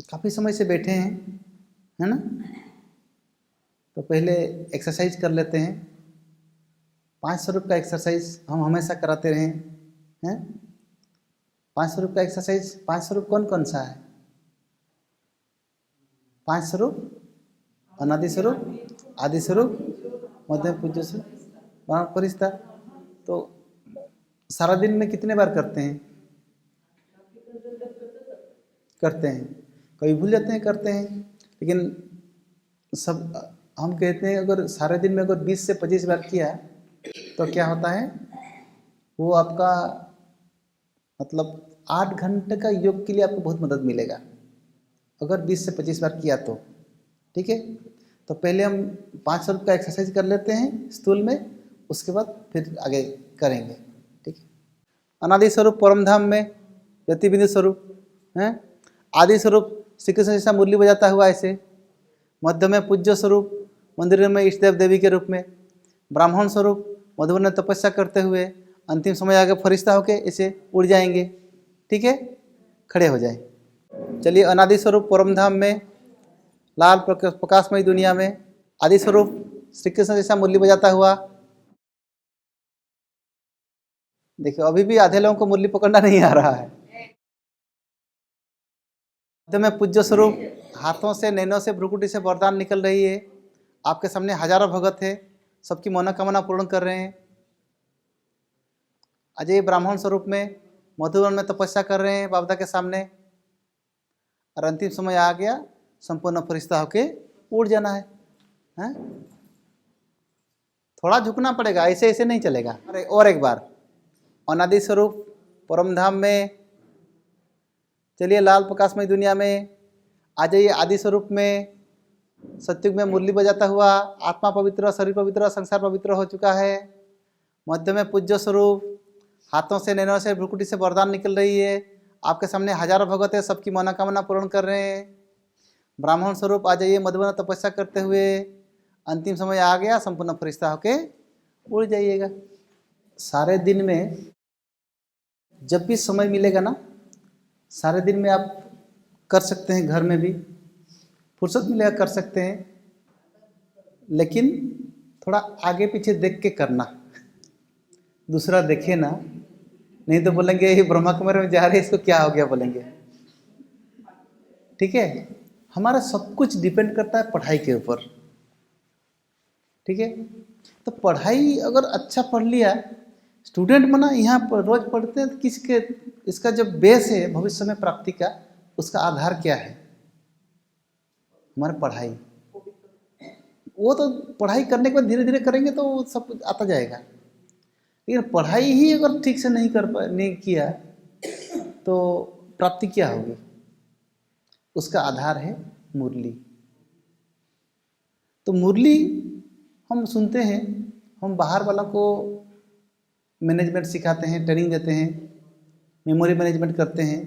काफ़ी समय से बैठे हैं, है ना। तो पहले एक्सरसाइज कर लेते हैं। 5 स्वरूप का एक्सरसाइज हम हमेशा कराते रहे हैं। 5 स्वरूप का एक्सरसाइज, 5 स्वरूप कौन कौन सा है? 5 स्वरूप: अनादि स्वरूप, आदि स्वरूप, मध्यम पूज्य स्वरूप, ब्रह्म फरिश्ता। तो सारा दिन में कितने बार करते हैं? करते हैं, कभी भूल जाते हैं, करते हैं, लेकिन सब हम कहते हैं अगर सारे दिन में अगर 20 से 25 बार किया तो क्या होता है, वो आपका मतलब 8 घंटे का योग के लिए आपको बहुत मदद मिलेगा अगर 20 से 25 बार किया तो। ठीक है, तो पहले हम 5 स्वरूप का एक्सरसाइज कर लेते हैं स्थूल में, उसके बाद फिर आगे करेंगे। ठीक है, अनादि स्वरूप परम धाम में यति बिंदु स्वरूप है। आदि स्वरूप श्री कृष्ण जैसा मुरली बजाता हुआ ऐसे। मध्य में पूज्य स्वरूप मंदिर में इष्टदेव देवी के रूप में। ब्राह्मण स्वरूप मधुबन में तपस्या करते हुए। अंतिम समय आगे फरिश्ता होके ऐसे उड़ जाएंगे। ठीक है, खड़े हो जाए। चलिए, अनादि स्वरूप परम धाम में लाल प्रकाशमयी दुनिया में आदि स्वरूप श्री कृष्ण जैसा मुरली बजाता हुआ। देखिए, अभी भी आधे लोगों को मुरली पकड़ना नहीं आ रहा है। मध्य में पूज्य स्वरूप हाथों से, नैनों से, भ्रुकुटी से वरदान निकल रही है। आपके सामने हजारों भगत है, सबकी मनोकामना पूर्ण कर रहे हैं। अजय ब्राह्मण स्वरूप में मधुबन में तपस्या कर रहे हैं बाबा के सामने। और अंतिम समय आ गया, संपूर्ण फरिश्ता होके उड़ जाना है, हैं? थोड़ा झुकना पड़ेगा, ऐसे ऐसे नहीं चलेगा। और एक बार अनादि स्वरूप परम धाम में। चलिए, लाल प्रकाशमय दुनिया में आ जाइए। आदि स्वरूप में सत्युग में मुरली बजाता हुआ आत्मा पवित्र, शरीर पवित्र, संसार पवित्र हो चुका है। मध्य में पूज्य स्वरूप हाथों से, नैनों से, भ्रुकुटी से वरदान निकल रही है। आपके सामने हजारों भगत है, सबकी मनोकामना पूर्ण कर रहे हैं। ब्राह्मण स्वरूप आ जाइए, मधुबन तपस्या करते हुए। अंतिम समय आ गया, संपूर्ण फरिश्ता होके उड़ जाइएगा। सारे दिन में जब भी समय मिलेगा ना, सारे दिन में आप कर सकते हैं, घर में भी फुर्सत मिलेगा कर सकते हैं, लेकिन थोड़ा आगे पीछे देख के करना। दूसरा देखे ना, नहीं तो बोलेंगे ये ब्रह्मा कुमारी में जा रहे हैं, इसको क्या हो गया बोलेंगे। ठीक है, हमारा सब कुछ डिपेंड करता है पढ़ाई के ऊपर। ठीक है, तो पढ़ाई अगर अच्छा पढ़ लिया, स्टूडेंट मना यहाँ पर रोज पढ़ते हैं, तो किसके इसका जब बेस है भविष्य में प्राप्ति का, उसका आधार क्या है? हमारी पढ़ाई। वो तो पढ़ाई करने के बाद धीरे धीरे करेंगे तो वो सब आता जाएगा, लेकिन पढ़ाई ही अगर ठीक से नहीं किया तो प्राप्ति क्या होगी? उसका आधार है मुरली। तो मुरली हम सुनते हैं, हम बाहर वालों को मैनेजमेंट सिखाते हैं, ट्रेनिंग देते हैं, मेमोरी मैनेजमेंट करते हैं।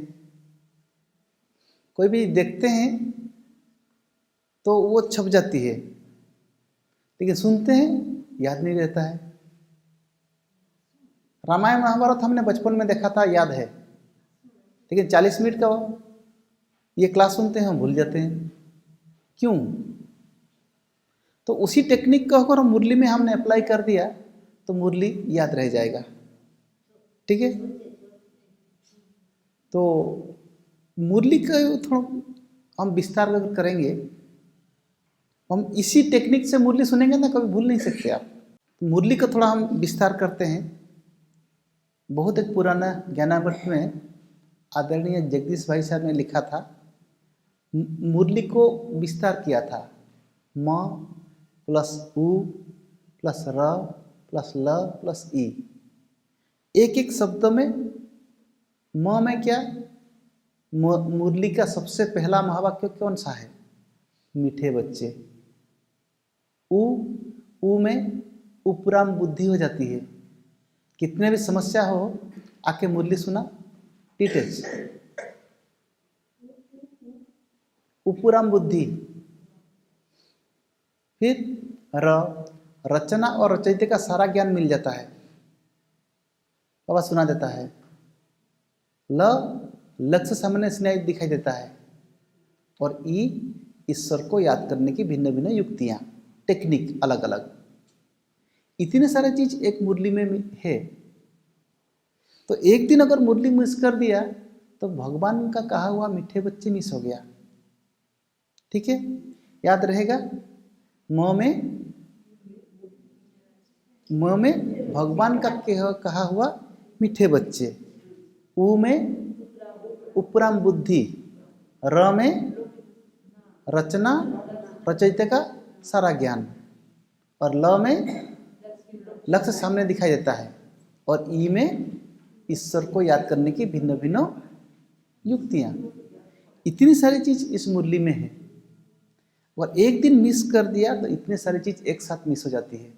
कोई भी देखते हैं तो वो छप जाती है, लेकिन सुनते हैं याद नहीं रहता है। रामायण महाभारत हमने बचपन में देखा था, याद है, लेकिन 40 मिनट का ये क्लास सुनते हैं, हम भूल जाते हैं। क्यों? तो उसी टेक्निक को अगर मुरली में हमने अप्लाई कर दिया तो मुरली याद रह जाएगा। ठीक है, तो मुरली का थोड़ा हम विस्तार अगर करेंगे, हम इसी टेक्निक से मुरली सुनेंगे ना, कभी भूल नहीं सकते आप। मुरली का थोड़ा हम विस्तार करते हैं। बहुत एक पुराना ज्ञानामृत में आदरणीय जगदीश भाई साहब ने लिखा था, मुरली को विस्तार किया था। म प्लस उ प्लस र प्लस ल प्लस ई। एक एक शब्द में म में क्या, मुरली का सबसे पहला महावाक्य कौन सा है? मीठे बच्चे। उ में उपराम बुद्धि हो जाती है। कितने भी समस्या हो, आके मुरली सुना, टीटेज उपराम बुद्धि। फिर र, रचना और रचयिता का सारा ज्ञान मिल जाता है, बाबा सुना देता है। ल, लक्ष्य सामने स्नेह दिखाई देता है। और ई ईश्वर को याद करने की भिन्न भिन्न युक्तियाँ, टेक्निक अलग अलग। इतने सारे चीज एक मुरली में है। तो एक दिन अगर मुरली मिस कर दिया तो भगवान का कहा हुआ मीठे बच्चे मिस हो गया। ठीक है, याद रहेगा। म में भगवान का कहा हुआ मीठे बच्चे, उ में उपराम बुद्धि, र में रचना रचयिता का सारा ज्ञान, और ल में लक्ष्य सामने दिखाई देता है, और ई में ईश्वर को याद करने की भिन्न भिन्न युक्तियाँ। इतनी सारी चीज इस मुरली में है, और एक दिन मिस कर दिया तो इतने सारी चीज एक साथ मिस हो जाती है।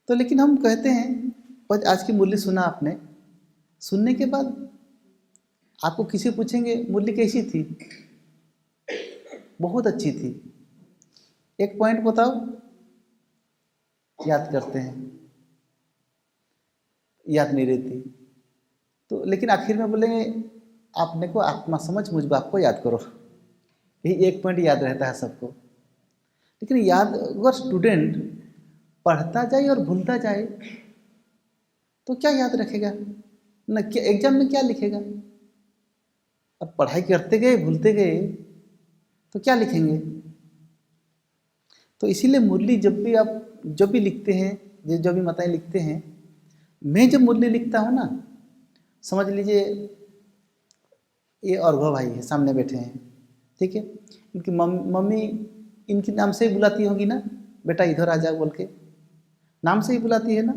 तो लेकिन हम कहते हैं, और आज की मुरली सुना आपने, सुनने के बाद आपको किसी पूछेंगे मुरली कैसी थी, बहुत अच्छी थी, एक पॉइंट बताओ, याद करते हैं, याद नहीं रहती। तो लेकिन आखिर में बोलेंगे आपने को आत्मा समझ मुझ बाप को याद करो, यही एक पॉइंट याद रहता है सबको। लेकिन याद अगर स्टूडेंट पढ़ता जाए और भूलता जाए तो क्या याद रखेगा न, क्या एग्जाम में क्या लिखेगा। अब पढ़ाई करते गए भूलते गए तो क्या लिखेंगे। तो इसीलिए मुरली जब भी आप जब भी लिखते हैं, जो भी माताएं लिखते हैं, मैं जब मुरली लिखता हूँ ना, समझ लीजिए ये अर्घव भाई है सामने बैठे हैं, ठीक है, इनकी मम्मी इनके नाम से ही बुलाती होगी ना, बेटा इधर आ जा बोल के नाम से ही बुलाती है ना।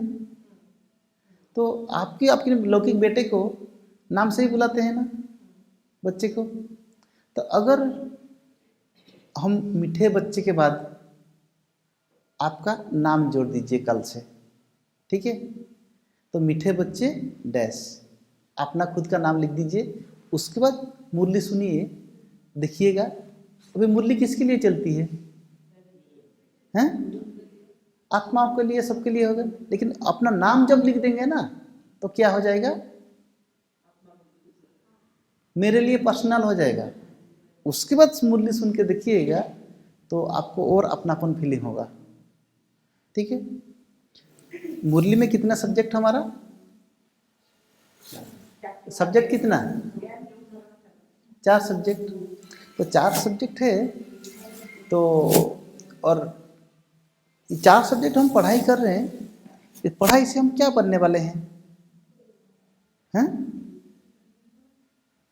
तो आपके लौकिक बेटे को नाम से ही बुलाते हैं ना बच्चे को। तो अगर हम मीठे बच्चे के बाद आपका नाम जोड़ दीजिए कल से, ठीक है, तो मीठे बच्चे डैश अपना खुद का नाम लिख दीजिए। उसके बाद मुरली सुनिए, देखिएगा अभी मुरली किसके लिए चलती है, हैं? आत्माओं के लिए, सबके लिए होगा। लेकिन अपना नाम जब लिख देंगे ना तो क्या हो जाएगा, मेरे लिए पर्सनल हो जाएगा। उसके बाद मुरली सुन के देखिएगा तो आपको और अपनापन फीलिंग होगा। ठीक है, मुरली में कितना सब्जेक्ट हमारा, सब्जेक्ट कितना, 4 सब्जेक्ट। तो 4 सब्जेक्ट है, तो और 4 सब्जेक्ट हम पढ़ाई कर रहे हैं, इस पढ़ाई से हम क्या बनने वाले हैं, हैं?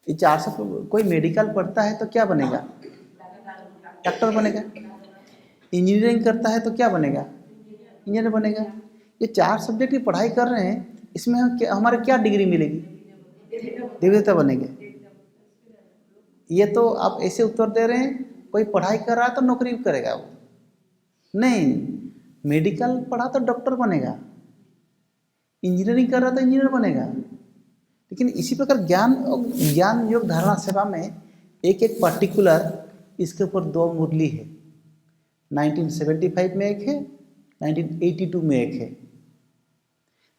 ये 4 सब, कोई मेडिकल पढ़ता है तो क्या बनेगा, डॉक्टर बनेगा। इंजीनियरिंग करता है तो क्या बनेगा, इंजीनियर बनेगा। ये 4 सब्जेक्ट की पढ़ाई कर रहे हैं, इसमें हमारे क्या डिग्री मिलेगी, देवता बनेंगे। ये तो आप ऐसे उत्तर दे रहे हैं, कोई पढ़ाई कर रहा है तो नौकरी करेगा वो, नहीं, मेडिकल पढ़ा तो डॉक्टर बनेगा, इंजीनियरिंग कर रहा तो इंजीनियर बनेगा। लेकिन इसी प्रकार ज्ञान योग धारणा सेवा में एक एक पर्टिकुलर इसके ऊपर 2 मुरली है, 1975 में एक है, 1982 में एक है।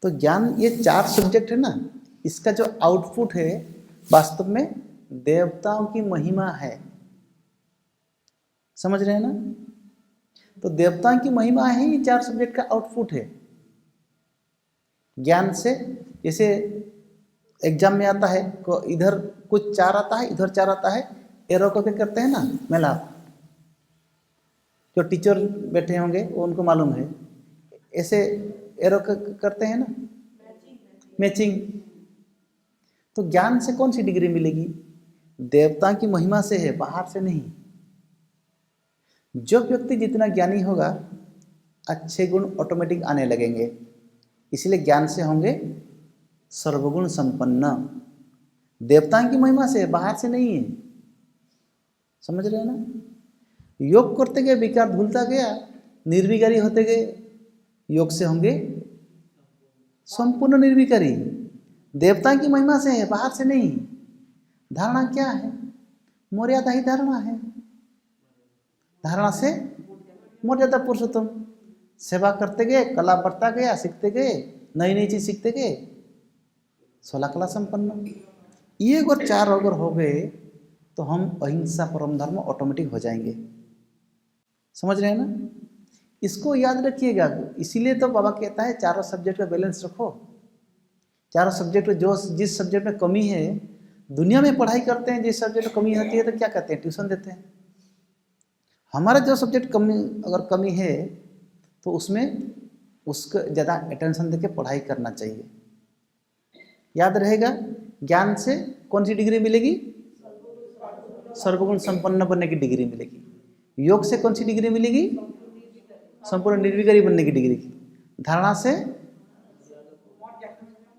तो ज्ञान, ये 4 सब्जेक्ट है ना, इसका जो आउटपुट है वास्तव में देवताओं की महिमा है। समझ रहे हैं ना। तो देवताओं की महिमा है, ये 4 सब्जेक्ट का आउटपुट है। ज्ञान से जैसे एग्जाम में आता है, इधर कुछ 4 आता है, इधर 4 आता है, एरो को क्या करते हैं ना, मेलाप। जो टीचर बैठे होंगे वो उनको मालूम है, ऐसे एरो करते हैं ना, मैचिंग। तो ज्ञान से कौन सी डिग्री मिलेगी, देवता की महिमा से है, बाहर से नहीं। जो व्यक्ति जितना ज्ञानी होगा अच्छे गुण ऑटोमेटिक आने लगेंगे, इसलिए ज्ञान से होंगे सर्वगुण संपन्न। देवता की महिमा से, बाहर से नहीं है। समझ रहे हैं ना। योग करते गए विकार भूलता गया, निर्विकारी होते गए, योग से होंगे संपूर्ण निर्विकारी। देवता की महिमा से है, बाहर से नहीं। धारणा क्या है, मर्यादा ही धारणा है। धारणा से मर्यादा पुरुषोत्तम। सेवा करते गए, कला बढ़ता गया, सीखते गए, नई नई चीज सीखते गए, 16 कला संपन्न। ये अगर 4 अगर हो गए तो हम अहिंसा परम धर्म ऑटोमेटिक हो जाएंगे। समझ रहे हैं ना? इसको याद रखिएगा। इसीलिए तो बाबा कहता है चारों सब्जेक्ट में बैलेंस रखो। चारों सब्जेक्ट में जो जिस सब्जेक्ट में कमी है, दुनिया में पढ़ाई करते हैं, जिस सब्जेक्ट में कमी होती है तो क्या कहते हैं? ट्यूशन देते हैं। हमारा जो सब्जेक्ट कमी अगर कमी है तो उसमें उसको ज़्यादा अटेंशन देके पढ़ाई करना चाहिए। याद रहेगा, ज्ञान से कौन सी डिग्री मिलेगी? सर्वगुण संपन्न बनने की डिग्री मिलेगी। योग से कौन सी डिग्री मिलेगी? संपूर्ण निर्विकारी बनने की डिग्री। धारणा से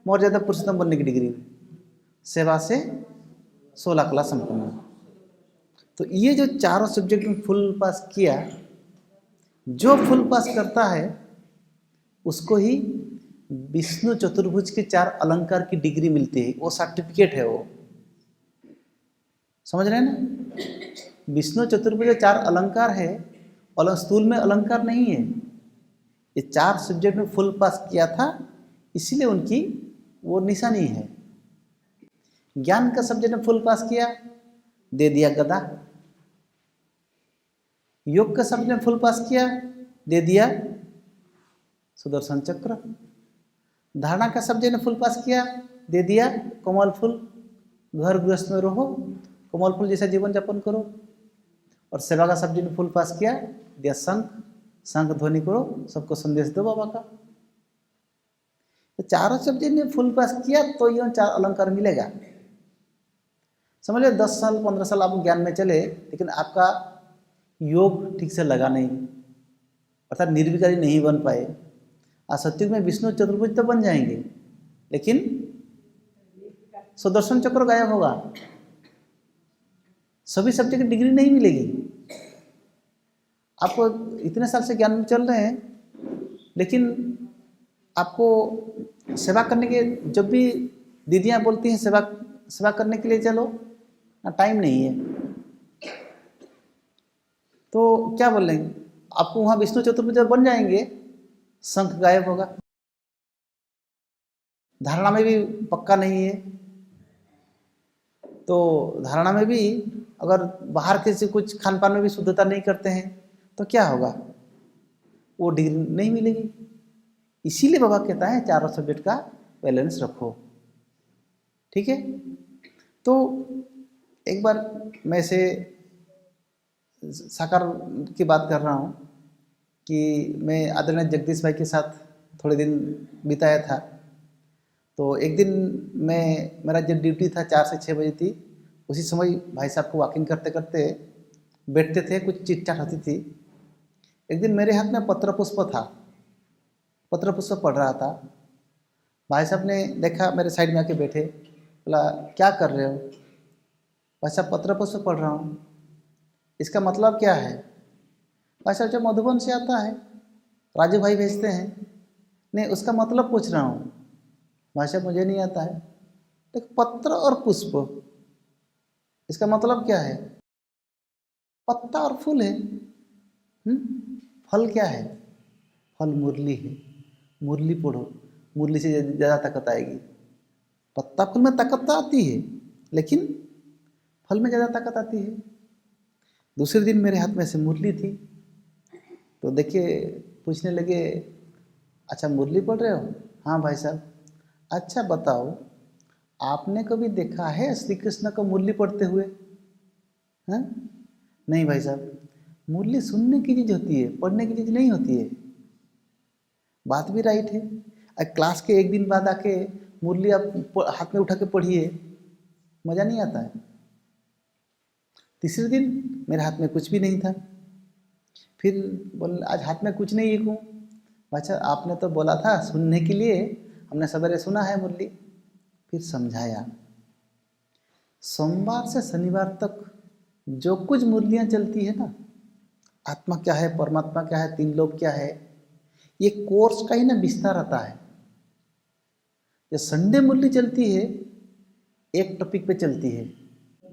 मर्यादा पुरुषोत्तम बनने की डिग्री। सेवा से 16 कला संपन्न। तो ये जो चारों सब्जेक्ट में फुल पास किया, जो फुल पास करता है उसको ही विष्णु चतुर्भुज के 4 अलंकार की डिग्री मिलती है। वो सर्टिफिकेट है वो। समझ रहे हैं ना? विष्णु चतुर्भुज के 4 अलंकार है और स्थूल में अलंकार नहीं है। ये 4 सब्जेक्ट में फुल पास किया था, इसीलिए उनकी वो निशानी है। ज्ञान का सब्जेक्ट में फुल पास किया, दे दिया गदा। योग का सब्जेक्ट में फुल पास किया, दे दिया सुदर्शन चक्र। धारणा का सब्जेक्ट में फुल पास किया, दे दिया कमल फूल। घर गृहस्थ में रहो, कमल फूल जैसा जीवन यापन करो। और सेवा का सब्जेक्ट में फुल पास किया, दिया शंख ध्वनि करो, सबको संदेश दो बाबा का। तो चारों सब्जेक्ट में फुल पास किया तो ये 4 अलंकार मिलेगा। समझ लो 10 साल 15 साल आप ज्ञान में चले, लेकिन आपका योग ठीक से लगा नहीं, अर्थात निर्विकारी नहीं बन पाए। सत्युग में विष्णु चतुर्भुज तो बन जाएंगे, लेकिन सुदर्शन चक्र गायब होगा। सभी सब्जेक्ट की डिग्री नहीं मिलेगी। आपको इतने साल से ज्ञान में चल रहे हैं, लेकिन आपको सेवा करने के, जब भी दीदियाँ बोलती हैं सेवा करने के लिए चलो, टाइम नहीं है, तो क्या बोलेंगे? आपको वहाँ विष्णु चतुर्भुज बन जाएंगे, शंख गायब होगा। धारणा में भी पक्का नहीं है, तो धारणा में भी अगर बाहर के से कुछ खान पान में भी शुद्धता नहीं करते हैं तो क्या होगा? वो डिग्री नहीं मिलेगी। इसीलिए बाबा कहता है चारों सब्जेक्ट का बैलेंस रखो। ठीक है? तो एक बार मैं से साकार की बात कर रहा हूँ कि मैं आदरणीय जगदीश भाई के साथ थोड़े दिन बिताया था। तो एक दिन मेरा जो ड्यूटी था 4 से 6 बजे थी, उसी समय भाई साहब को वॉकिंग करते करते बैठते थे, कुछ चिट चाट होती थी। एक दिन मेरे हाथ में पत्र पुष्प था, पत्र पुष्प पढ़ रहा था। भाई साहब ने देखा, मेरे साइड में आके बैठे, बोला क्या कर रहे हो? भाई साहब पत्र पुष्प पढ़ रहा हूँ। इसका मतलब क्या है? भाई साहब जो मधुबन से आता है, राजू भाई भेजते हैं। नहीं, उसका मतलब पूछ रहा हूँ। भाई साहब मुझे नहीं आता है। देख, पत्र और पुष्प, इसका मतलब क्या है? पत्ता और फूल है। फल क्या है? फल मुरली है। मुरली पढ़ो, मुरली से ज़्यादा ताकत आएगी। पत्ता फूल में ताकत तो आती है, लेकिन फल में ज़्यादा ताकत आती है। दूसरे दिन मेरे हाथ में से मुरली थी, तो देखिए पूछने लगे, अच्छा मुरली पढ़ रहे हो? हाँ भाई साहब। अच्छा बताओ, आपने कभी देखा है श्री कृष्ण को मुरली पढ़ते हुए? हैं? नहीं भाई साहब, मुरली सुनने की चीज़ होती है, पढ़ने की चीज़ नहीं होती है। बात भी राइट है। क्लास के एक दिन बाद आके मुरली आप हाथ में उठा के पढ़िए, मज़ा नहीं आता है। तीसरे दिन मेरे हाथ में कुछ भी नहीं था। फिर बोल, आज हाथ में कुछ नहीं है क्यों? अच्छा आपने तो बोला था सुनने के लिए, हमने सवेरे सुना है मुरली। फिर समझाया, सोमवार से शनिवार तक जो कुछ मुरलियाँ चलती है ना, आत्मा क्या है, परमात्मा क्या है, 3 लोक क्या है, ये कोर्स का ही ना विस्तार आता है। ये संडे मुरली चलती है, एक टॉपिक पे चलती है।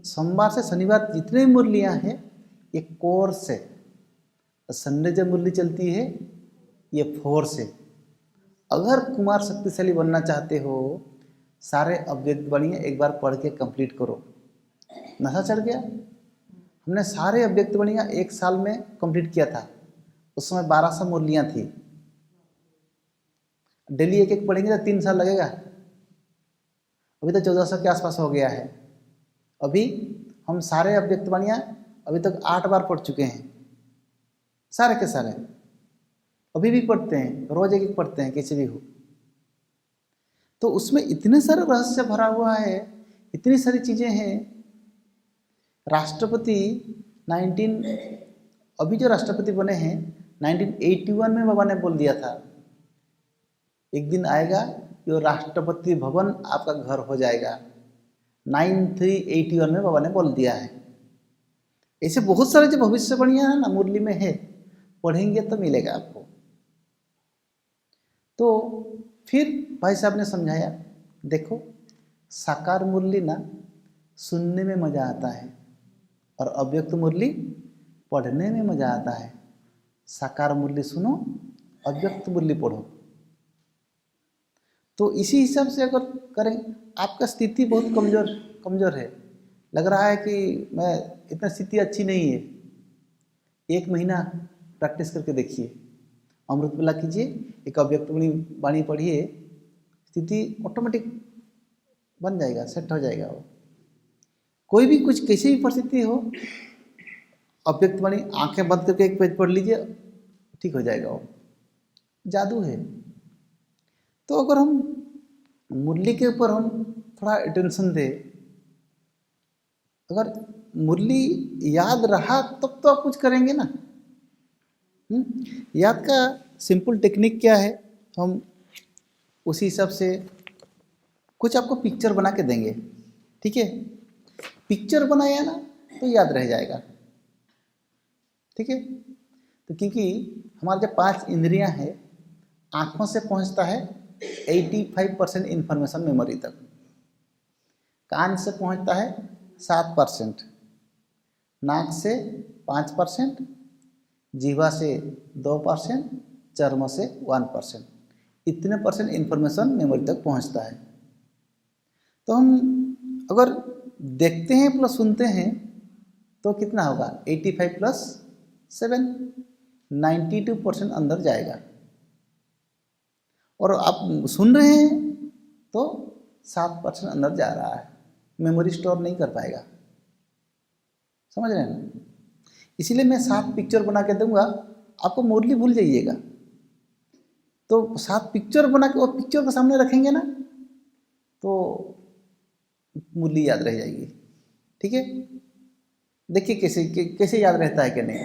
सोमवार से शनिवार जितने मुरलियाँ हैं, ये कोर्स है। संडे जब मुरली चलती है, ये फोर्स है। अगर कुमार शक्तिशाली बनना चाहते हो, सारे अव्यक्त वाणी एक बार पढ़ के कंप्लीट करो। नशा चढ़ गया। हमने सारे अव्यक्त वाणियाँ एक साल में कंप्लीट किया था। उस समय 1200 मुरलियाँ थी। डेली एक एक पढ़ेंगे तो 3 साल लगेगा। अभी तो 1400 के आसपास हो गया है। अभी हम सारे अव्यक्त वाणियाँ अभी तक 8 बार पढ़ चुके हैं, सारे के सारे। अभी भी पढ़ते हैं, रोज एक एक पढ़ते हैं, कैसे भी हो। तो उसमें इतने सारे रहस्य भरा हुआ है, इतनी सारी चीजें हैं। राष्ट्रपति 19 अभी जो राष्ट्रपति बने हैं 1981 में बाबा ने बोल दिया था, एक दिन आएगा जो राष्ट्रपति भवन आपका घर हो जाएगा। 9381 में बाबा ने बोल दिया है। ऐसे बहुत सारे जो भविष्यवाणियां है ना मुरली में है, पढ़ेंगे तो मिलेगा आपको। तो फिर भाई साहब ने समझाया, देखो साकार मुरली ना सुनने में मजा आता है और अव्यक्त मुरली पढ़ने में मजा आता है। साकार मुरली सुनो, अव्यक्त मुरली पढ़ो। तो इसी हिसाब से अगर करें, आपका स्थिति बहुत कमजोर है, लग रहा है कि मैं इतना स्थिति अच्छी नहीं है, 1 महीना प्रैक्टिस करके देखिए, अमृत वेला कीजिए, एक अव्यक्त वाणी पढ़िए, स्थिति ऑटोमेटिक बन जाएगा, सेट हो जाएगा। वो कोई भी कुछ कैसी भी परिस्थिति हो, अव्यक्त वाणी आंखें बंद करके एक पेज पढ़ लीजिए, ठीक हो जाएगा। वो जादू है। तो अगर हम मुरली के ऊपर हम थोड़ा अटेंशन दें, अगर मुरली याद रहा तब तो आप कुछ करेंगे ना। याद का सिंपल टेक्निक क्या है, हम उसी हिसाब से कुछ आपको पिक्चर बना के देंगे, ठीक है। पिक्चर बनाया ना तो याद रह जाएगा, ठीक है। तो क्योंकि हमारे जो 5 इंद्रियां हैं, आंखों से पहुंचता है 85% इंफॉर्मेशन मेमोरी तक, कान से पहुंचता है 7%, नाक से 5%, जीवा से 2%, चर्म से 1%, इतने परसेंट इंफॉर्मेशन मेमोरी तक पहुंचता है। तो हम अगर देखते हैं प्लस सुनते हैं तो कितना होगा, 85 प्लस 7, 92% अंदर जाएगा। और आप सुन रहे हैं तो 7% अंदर जा रहा है, मेमोरी स्टोर नहीं कर पाएगा। समझ रहे हैं ना। इसीलिए मैं 7 पिक्चर बना के दूंगा, आपको मुरली भूल जाइएगा। तो 7 पिक्चर बना के वो पिक्चर के सामने रखेंगे ना तो मुरली याद रह जाएगी, ठीक है। देखिए कैसे याद रहता है कि नहीं।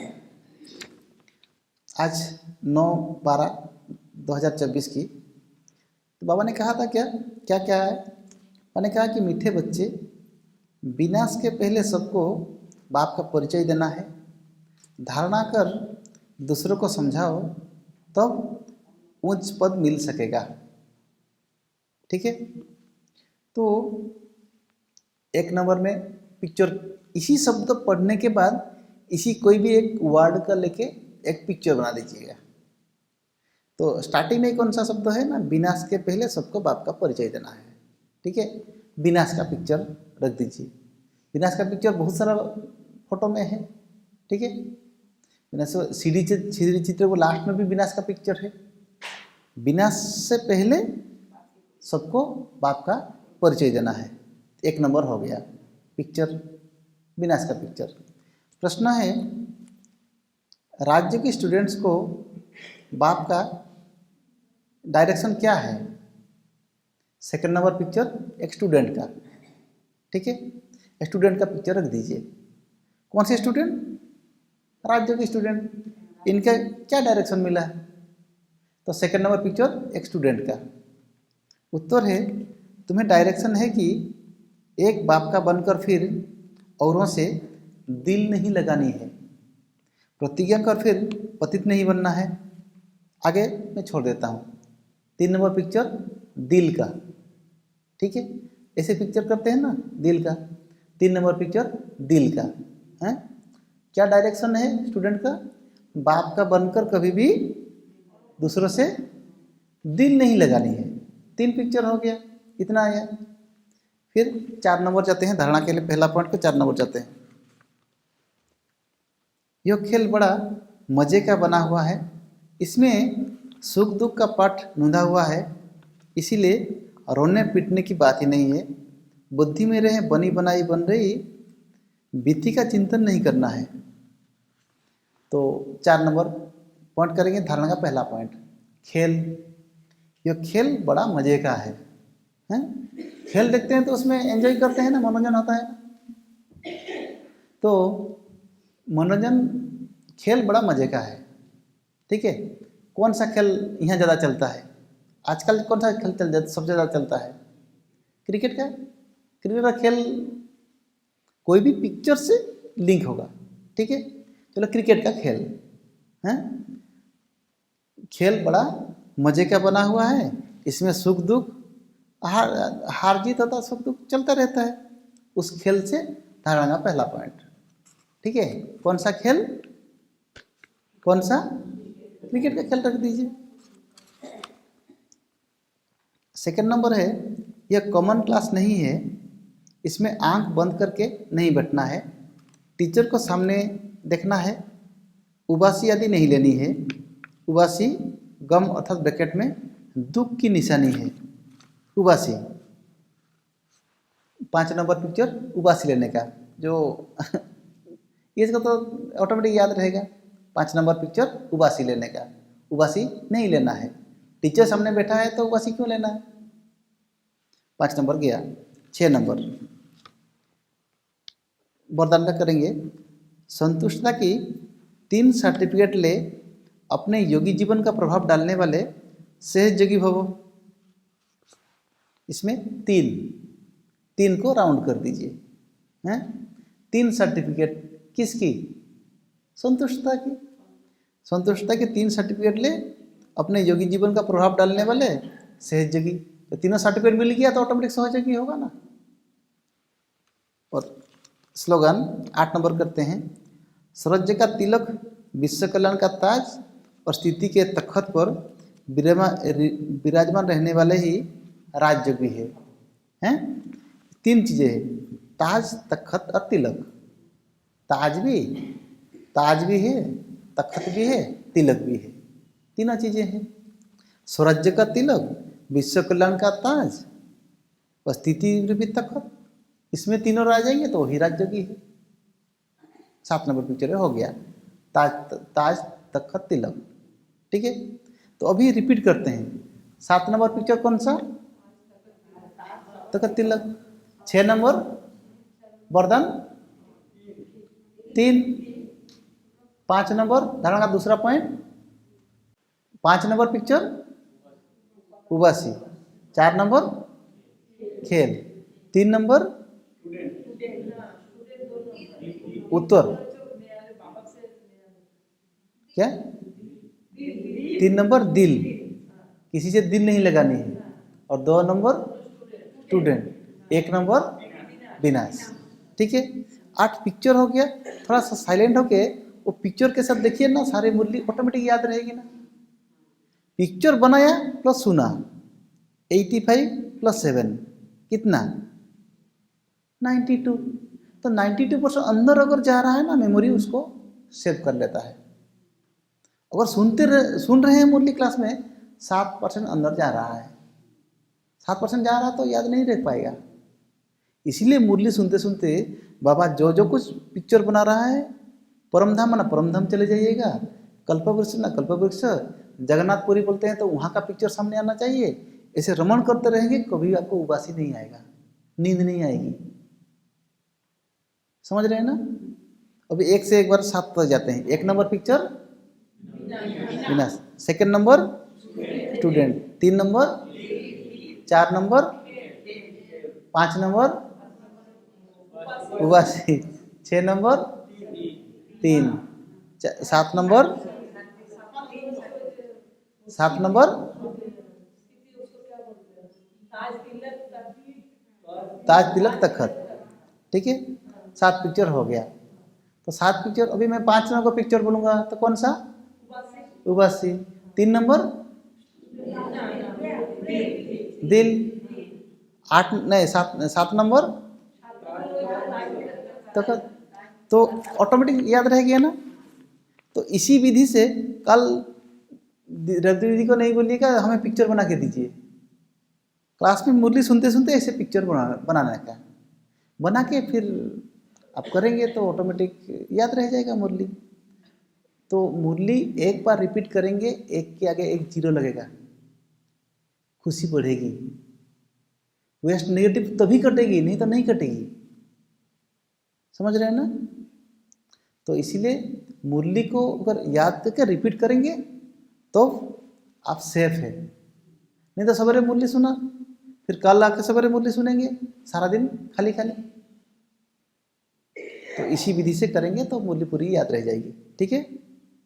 आज 9/12/2024 की तो बाबा ने कहा था क्या क्या क्या है। बाबा ने कहा कि मीठे बच्चे, विनाश के पहले सबको बाप का परिचय देना है, धारणा कर दूसरों को समझाओ, तब उच्च पद मिल सकेगा, ठीक है। तो 1 नंबर में पिक्चर, इसी शब्द पढ़ने के बाद इसी कोई भी एक वर्ड का लेके एक पिक्चर बना दीजिएगा। तो स्टार्टिंग में कौन सा शब्द है ना, विनाश के पहले सबको बाप का परिचय देना है, ठीक है। विनाश का पिक्चर रख दीजिए। विनाश का पिक्चर बहुत सारा फोटो में है, ठीक है। विनाश सीढ़ी चित्र को लास्ट में भी विनाश का पिक्चर है। विनाश से पहले सबको बाप का परिचय देना है, 1 नंबर हो गया पिक्चर, विनाश का पिक्चर। प्रश्न है, राज्य के स्टूडेंट्स को बाप का डायरेक्शन क्या है। 2nd नंबर पिक्चर एक स्टूडेंट का, ठीक है। स्टूडेंट का पिक्चर रख दीजिए। कौन से स्टूडेंट, राज्य के स्टूडेंट। इनका क्या डायरेक्शन मिला है, तो 2nd नंबर पिक्चर एक स्टूडेंट का। उत्तर है, तुम्हें डायरेक्शन है कि एक बाप का बनकर फिर औरों से दिल नहीं लगानी है, प्रतिज्ञा कर फिर पतित नहीं बनना है। आगे मैं छोड़ देता हूँ। 3 नंबर पिक्चर दिल का, ठीक है। ऐसे पिक्चर करते हैं ना दिल का। 3 नंबर पिक्चर दिल का है। क्या डायरेक्शन है स्टूडेंट का, बाप का बनकर कभी भी दूसरों से दिल नहीं लगानी है। 3 पिक्चर हो गया, इतना आया। फिर 4 नंबर जाते हैं, धारणा के लिए पहला पॉइंट को 4 नंबर जाते हैं। यह खेल बड़ा मजे का बना हुआ है, इसमें सुख दुख का पाठ नूंधा हुआ है, इसीलिए रोने पीटने की बात ही नहीं है। बुद्धि में रहे बनी बनाई बन रही, बीती का चिंतन नहीं करना है। तो 4 नंबर पॉइंट करेंगे, धारणा का पहला पॉइंट खेल। यह खेल बड़ा मजे का है, हैं? खेल देखते हैं तो उसमें एंजॉय करते हैं ना, मनोरंजन होता है। तो मनोरंजन खेल बड़ा मजे का है, ठीक है। कौन सा खेल यहाँ ज़्यादा चलता है आजकल? कौन सा खेल सबसे ज़्यादा चलता है? क्रिकेट का। क्रिकेट का खेल कोई भी पिक्चर से लिंक होगा, ठीक है। चलो क्रिकेट का खेल है, खेल बड़ा मजे का बना हुआ है, इसमें सुख दुख हार जीत होता, सुख दुख चलता रहता है। उस खेल से धारणा का पहला पॉइंट, ठीक है। कौन सा खेल? कौन सा? क्रिकेट का खेल रख दीजिए। सेकंड नंबर है, यह कॉमन क्लास नहीं है, इसमें आंख बंद करके नहीं बैठना है, टीचर को सामने देखना है, उबासी आदि नहीं लेनी है। उबासी गम अर्थात ब्रैकेट में दुख की निशानी है, उबासी। 5 नंबर पिक्चर उबासी लेने का, जो इसको तो ऑटोमेटिक याद रहेगा। 5 नंबर पिक्चर उबासी लेने का, उबासी नहीं लेना है, टीचर सामने बैठा है तो उबासी क्यों लेना है। 5 नंबर गया। 6 नंबर वरदान का करेंगे, संतुष्टता की 3 सर्टिफिकेट ले अपने योगी जीवन का प्रभाव डालने वाले सहज योगी भव। इसमें 3 को राउंड कर दीजिए, हैं? 3 सर्टिफिकेट किसकी? संतुष्टता की। संतुष्टता के 3 सर्टिफिकेट ले अपने योगी जीवन का प्रभाव डालने वाले सहज योगी। तो तीनों सर्टिफिकेट मिल गया तो ऑटोमेटिक सहज योगी होगा ना। और स्लोगन 8 नंबर करते हैं, स्वराज्य का तिलक, विश्व कल्याण का ताज और स्थिति के तख्त पर विराजमान रहने वाले ही राजयोगी है, हैं? 3 चीजें हैं, ताज, तख्त और तिलक। ताज भी है, तख्त भी है, तिलक भी है, तीनों चीजें हैं। स्वराज्य का तिलक, विश्व कल्याण का ताज और स्थिति रूपी तख्त, इसमें तीनों आ जाएंगे तो वही राजयोगी है। 7 नंबर पिक्चर हो गया, ताज तख्त तिलक, ठीक है। तो अभी रिपीट करते हैं, 7 नंबर पिक्चर कौन सा? तख्त तिलक। 6 नंबर वरदान 3। 5 नंबर धारणा का दूसरा पॉइंट, 5 नंबर पिक्चर उबासी, 4 नंबर खेल, 3 नंबर उत्तर, क्या? 3 नंबर दिल, किसी से दिल नहीं लगानी है, और 2 नंबर स्टूडेंट, 1 नंबर विनाश, ठीक है। 8 पिक्चर हो गया। थोड़ा सा साइलेंट होके वो पिक्चर के साथ देखिए ना, सारे मुरली ऑटोमेटिक याद रहेगी ना। पिक्चर बनाया प्लस सुना, 85 प्लस 7 कितना? 92। तो 92% अंदर अगर जा रहा है ना, मेमोरी उसको सेव कर लेता है। अगर सुन रहे हैं मुरली क्लास में, 7% अंदर जा रहा है, 7% जा रहा तो याद नहीं रह पाएगा। इसीलिए मुरली सुनते सुनते बाबा जो कुछ पिक्चर बना रहा है, परमधाम ना परमधाम चले जाइएगा, कल्पवृक्ष ना कल्पवृक्ष, जगन्नाथपुरी बोलते हैं तो वहाँ का पिक्चर सामने आना चाहिए। ऐसे रमण करते रहेंगे, कभी आपको उबासी नहीं आएगा, नींद नहीं आएगी। समझ रहे हैं ना। अभी एक से एक बार 7 तक जाते हैं। 1 नंबर पिक्चर विनाश, 2 number student, 3 number, 4 number, 5 number उबासी, 6 नंबर 3, 7 नंबर ताज तिलक तखत, ठीक है। 7 पिक्चर हो गया। तो 7 पिक्चर, अभी मैं 5 नंबर पिक्चर बोलूंगा तो कौन सा? उबासी। 3 नंबर दिल, 8 नहीं 7 नंबर तो ऑटोमेटिक याद रह गया ना। तो इसी विधि से कल रवि दीदी को नहीं बोलिएगा हमें पिक्चर बना के दीजिए, क्लास में मुरली सुनते सुनते ऐसे पिक्चर बनाने का बना के फिर आप करेंगे तो ऑटोमेटिक याद रह जाएगा मुरली। तो मुरली एक बार रिपीट करेंगे, एक के आगे एक जीरो लगेगा, खुशी बढ़ेगी। वेस्ट नेगेटिव तभी कटेगी, नहीं तो नहीं कटेगी। समझ रहे हैं ना। तो इसीलिए मुरली को अगर याद करके रिपीट करेंगे तो आप सेफ है। नहीं तो सवेरे मुरली सुना फिर कल आके सवेरे मुरली सुनेंगे, सारा दिन खाली खाली। तो इसी विधि से करेंगे तो मुरली पूरी याद रह जाएगी। ठीक है।